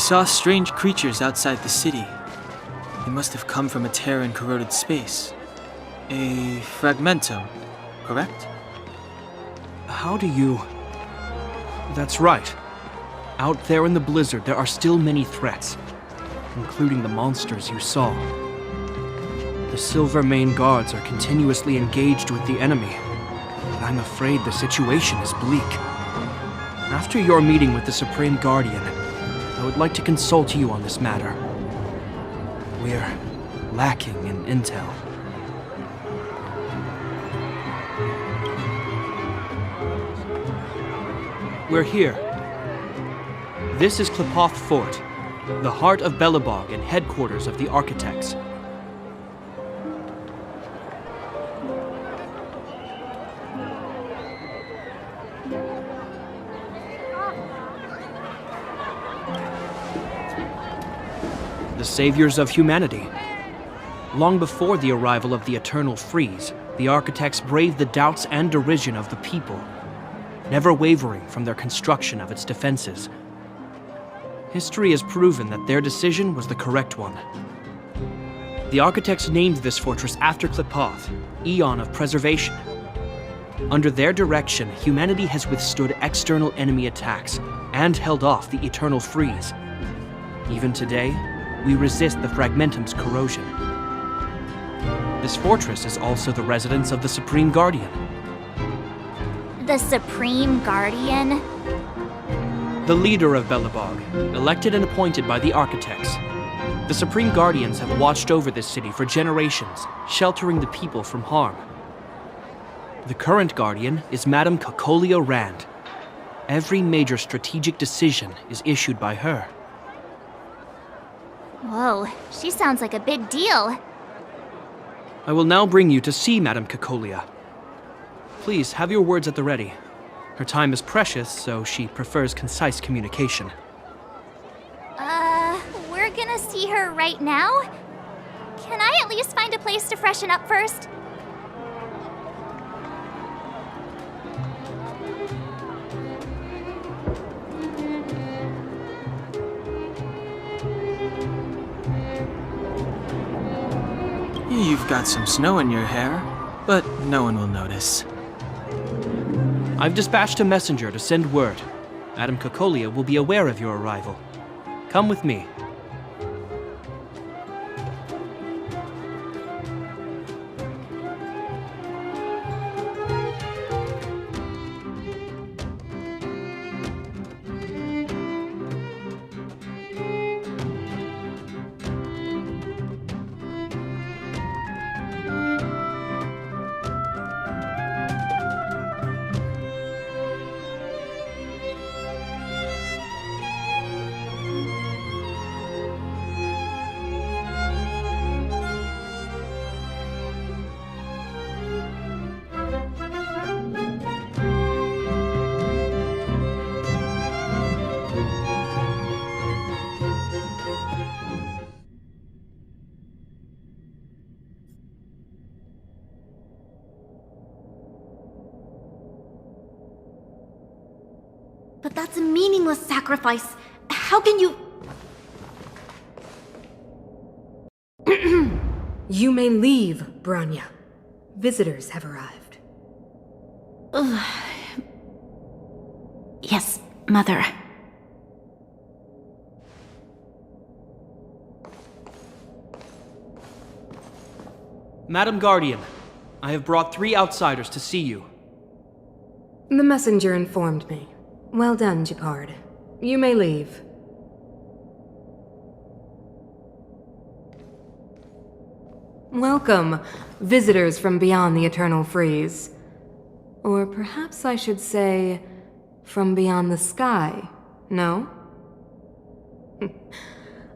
saw strange creatures outside the city. They must have come from a tear in corroded space. A fragmentum, correct? How do you... That's right. Out there in the blizzard, there are still many threats, including the monsters you saw. The Silvermane guards are continuously engaged with the enemy, but I'm afraid the situation is bleak. After your meeting with the Supreme Guardian, I would like to consult you on this matter. We're lacking in intel. We're here. This is Qlipoth Fort, the heart of Belobog and headquarters of the Architects. The saviors of humanity. Long before the arrival of the Eternal Freeze, the Architects braved the doubts and derision of the people, never wavering from their construction of its defenses. History has proven that their decision was the correct one. The Architects named this fortress after Qlipoth, Aeon of Preservation. Under their direction, humanity has withstood external enemy attacks and held off the Eternal Freeze. Even today, we resist the Fragmentum's corrosion. This fortress is also the residence of the Supreme Guardian. The Supreme Guardian? The leader of Belobog, elected and appointed by the Architects. The Supreme Guardians have watched over this city for generations, sheltering the people from harm. The current Guardian is Madame Cocolia Rand. Every major strategic decision is issued by her. Whoa, she sounds like a big deal. I will now bring you to see Madame Cocolia. Please, have your words at the ready. Her time is precious, so she prefers concise communication. We're gonna see her right now? Can I at least find a place to freshen up first? You've got some snow in your hair, but no one will notice. I've dispatched a messenger to send word. Madame Cocolia will be aware of your arrival. Come with me. But that's a meaningless sacrifice. How can you... You may leave, Bronya. Visitors have arrived. Yes, Mother. Madame Guardian, I have brought 3 outsiders to see you. The messenger informed me. Well done, Gepard. You may leave. Welcome, visitors from beyond the Eternal Freeze. Or perhaps I should say, from beyond the sky, no?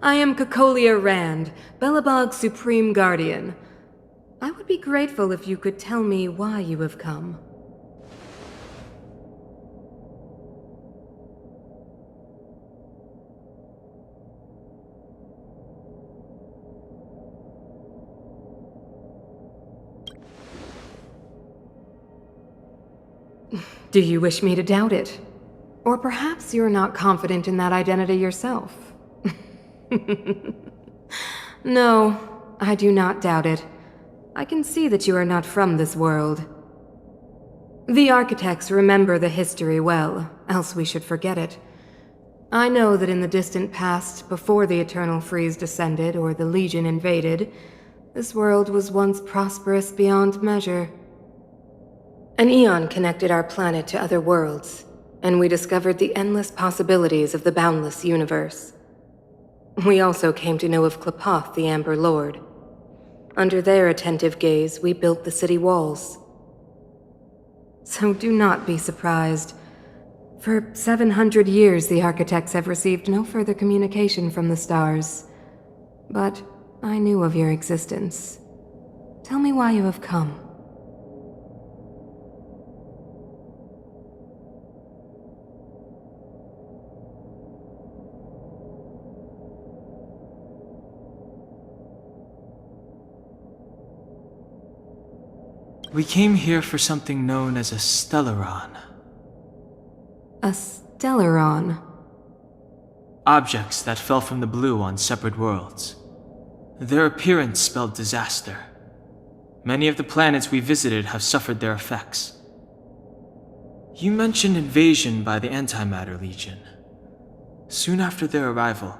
I am Cocolia Rand, Belobog's Supreme Guardian. I would be grateful if you could tell me why you have come. Do you wish me to doubt it? Or perhaps you're not confident in that identity yourself. No, I do not doubt it. I can see that you are not from this world. The architects remember the history well, else we should forget it. I know that in the distant past, before the Eternal Freeze descended or the Legion invaded, this world was once prosperous beyond measure. An eon connected our planet to other worlds, and we discovered the endless possibilities of the boundless universe. We also came to know of Klapoth, the Amber Lord. Under their attentive gaze, we built the city walls. So do not be surprised. For 700 years, the architects have received no further communication from the stars. But I knew of your existence. Tell me why you have come. We came here for something known as a Stellaron. A Stellaron? Objects that fell from the blue on separate worlds. Their appearance spelled disaster. Many of the planets we visited have suffered their effects. You mentioned invasion by the Antimatter Legion. Soon after their arrival,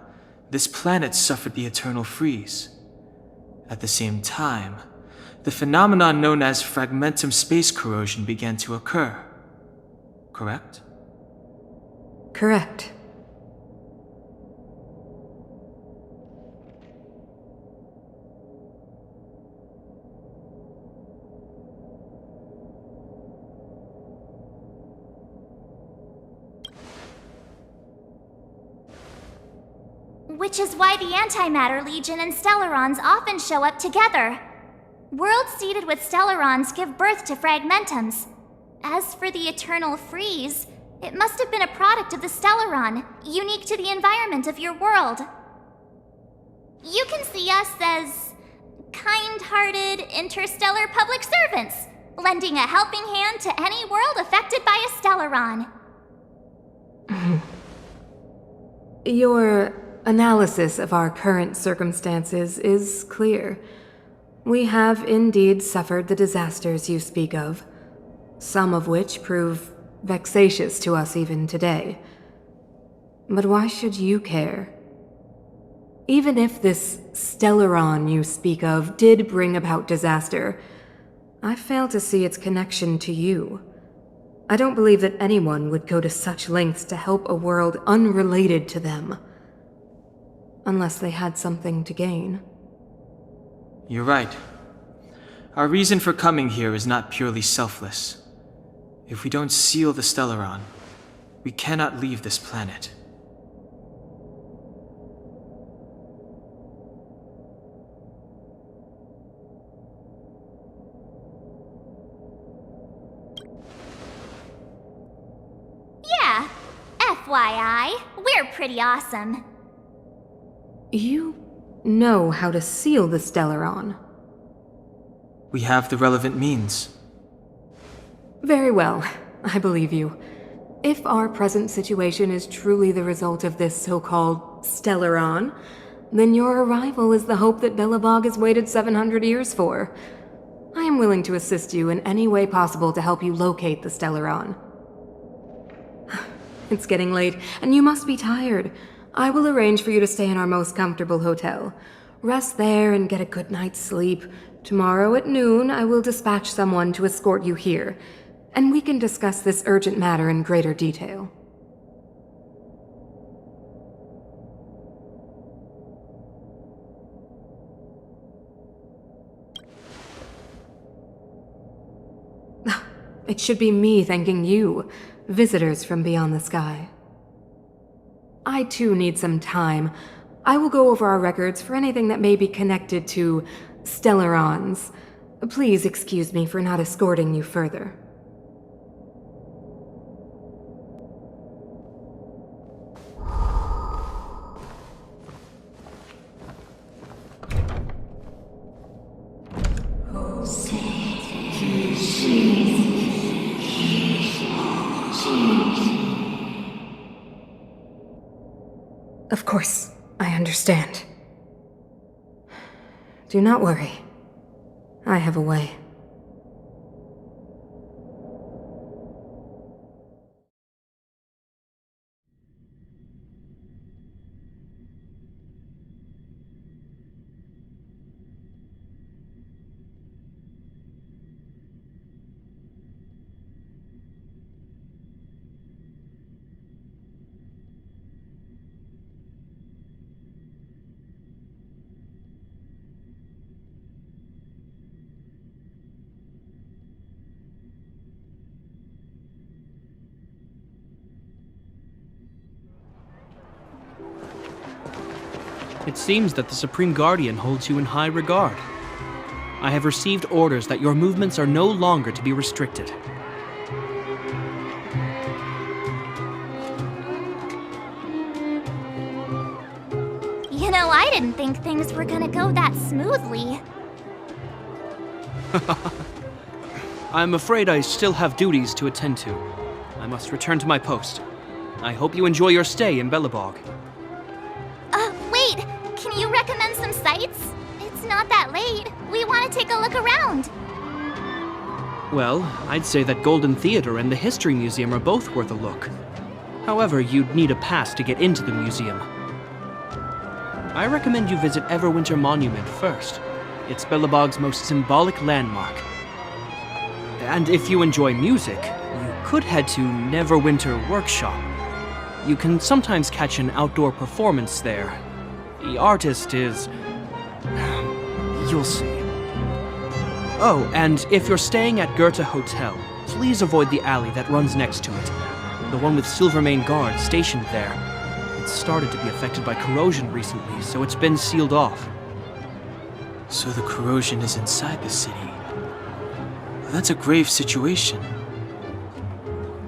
this planet suffered the Eternal Freeze. At the same time, the phenomenon known as fragmentum space corrosion began to occur. Correct? Correct. Which is why the Antimatter Legion and Stellarons often show up together. Worlds seeded with Stellarons give birth to fragmentums. As for the Eternal Freeze, it must have been a product of the Stellaron, unique to the environment of your world. You can see us as kind-hearted interstellar public servants, lending a helping hand to any world affected by a Stellaron. Your analysis of our current circumstances is clear. We have indeed suffered the disasters you speak of, some of which prove vexatious to us even today. But why should you care? Even if this Stellaron you speak of did bring about disaster, I fail to see its connection to you. I don't believe that anyone would go to such lengths to help a world unrelated to them. Unless they had something to gain. You're right. Our reason for coming here is not purely selfless. If we don't seal the Stellaron, we cannot leave this planet. Yeah, FYI, we're pretty awesome. You know how to seal the Stellaron. We have the relevant means. Very well, I believe you. If our present situation is truly the result of this so-called Stellaron, then your arrival is the hope that Belobog has waited 700 years for. I am willing to assist you in any way possible to help you locate the Stellaron. It's getting late, and you must be tired. I will arrange for you to stay in our most comfortable hotel. Rest there and get a good night's sleep. Tomorrow at noon, I will dispatch someone to escort you here, and we can discuss this urgent matter in greater detail. It should be me thanking you, visitors from beyond the sky. I too need some time. I will go over our records for anything that may be connected to Stellarons. Please excuse me for not escorting you further. Of course, I understand. Do not worry. I have a way. It seems that the Supreme Guardian holds you in high regard. I have received orders that your movements are no longer to be restricted. You know, I didn't think things were gonna go that smoothly. I'm afraid I still have duties to attend to. I must return to my post. I hope you enjoy your stay in Belobog. Wait! Can you recommend some sites? It's not that late. We want to take a look around. Well, I'd say that Golden Theater and the History Museum are both worth a look. However, you'd need a pass to get into the museum. I recommend you visit Everwinter Monument first. It's Belobog's most symbolic landmark. And if you enjoy music, you could head to Neverwinter Workshop. You can sometimes catch an outdoor performance there. The artist is... you'll see. Oh, and if you're staying at Goethe Hotel, please avoid the alley that runs next to it. The one with Silvermane guards stationed there. It's started to be affected by corrosion recently, so it's been sealed off. So the corrosion is inside the city. That's a grave situation.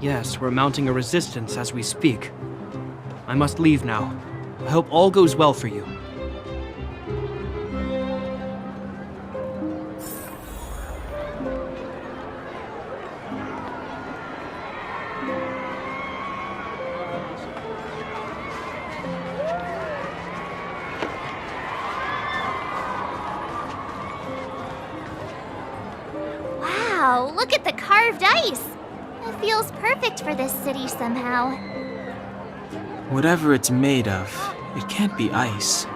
Yes, we're mounting a resistance as we speak. I must leave now. I hope all goes well for you. Wow, look at the carved ice! It feels perfect for this city somehow. Whatever it's made of, it can't be ice.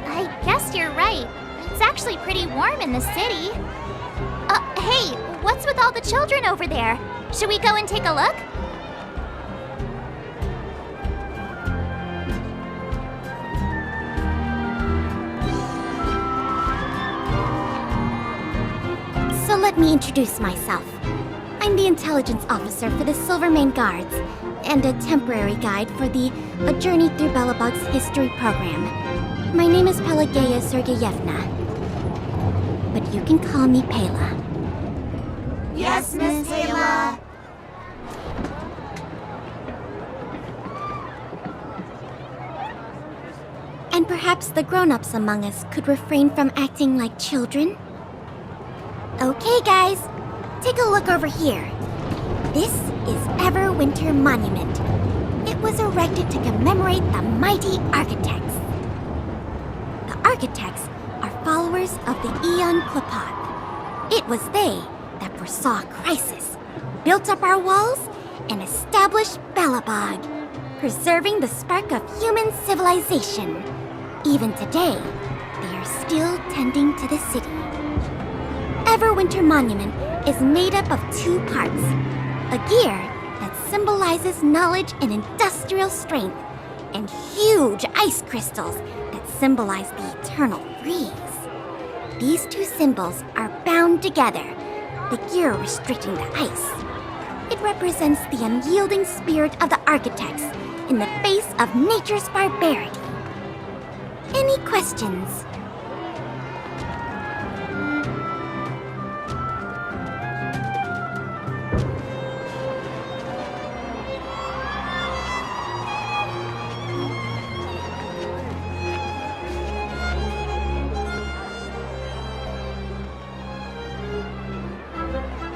I guess you're right. It's actually pretty warm in the city. Hey, what's with all the children over there? Should we go and take a look? So let me introduce myself. I'm the intelligence officer for the Silvermane Guards, and a temporary guide for the A Journey Through Belobog's History program. My name is Pelageya Sergeyevna, but you can call me Pela. Yes, Miss Taylor. And perhaps the grown-ups among us could refrain from acting like children? Okay, guys, take a look over here. This is Everwinter Monument. It was erected to commemorate the mighty architects. The architects are followers of the Aeon Klapat. It was they that foresaw crisis, built up our walls, and established Belobog, preserving the spark of human civilization. Even today, they are still tending to the city. Everwinter Monument is made up of two parts. A gear that symbolizes knowledge and industrial strength, and huge ice crystals that symbolize the eternal freeze. These two symbols are bound together, the gear restricting the ice. It represents the unyielding spirit of the architects in the face of nature's barbarity. Any questions?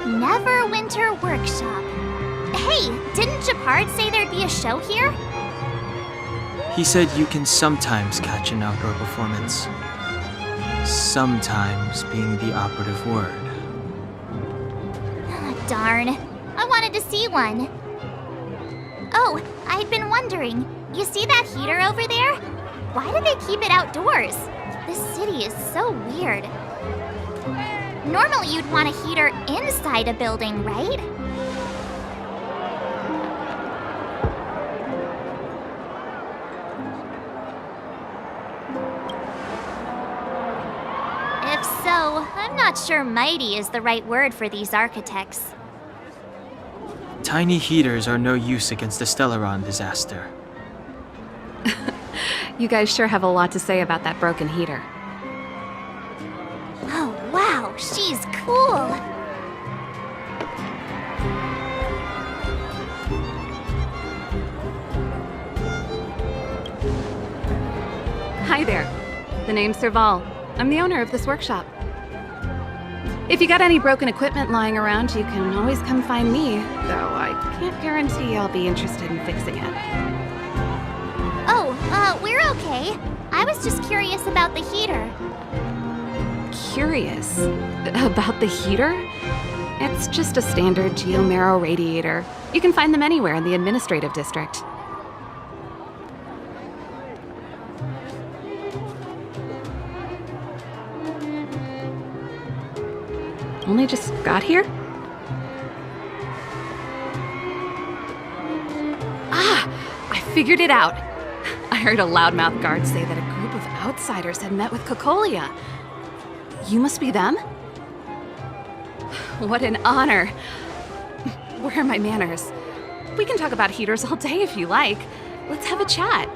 Neverwinter Workshop. Hey, didn't Japard say there'd be a show here? He said you can sometimes catch an outdoor performance. Sometimes being the operative word. Darn. I wanted to see one. Oh, I'd been wondering. You see that heater over there? Why do they keep it outdoors? This city is so weird. Normally you'd want a heater inside a building, right? If so, I'm not sure mighty is the right word for these architects. Tiny heaters are no use against the Stellaron disaster. You guys sure have a lot to say about that broken heater. Oh, wow, she's cool. Hi there. The name's Serval. I'm the owner of this workshop. If you got any broken equipment lying around, you can always come find me, though I can't guarantee I'll be interested in fixing it. Oh, we're okay. I was just curious about the heater. Curious? About the heater? It's just a standard Geomero radiator. You can find them anywhere in the administrative district. Only just got here? Ah! I figured it out! I heard a loudmouth guard say that a group of outsiders had met with Cocolia. You must be them? What an honor! Where are my manners? We can talk about heaters all day if you like. Let's have a chat.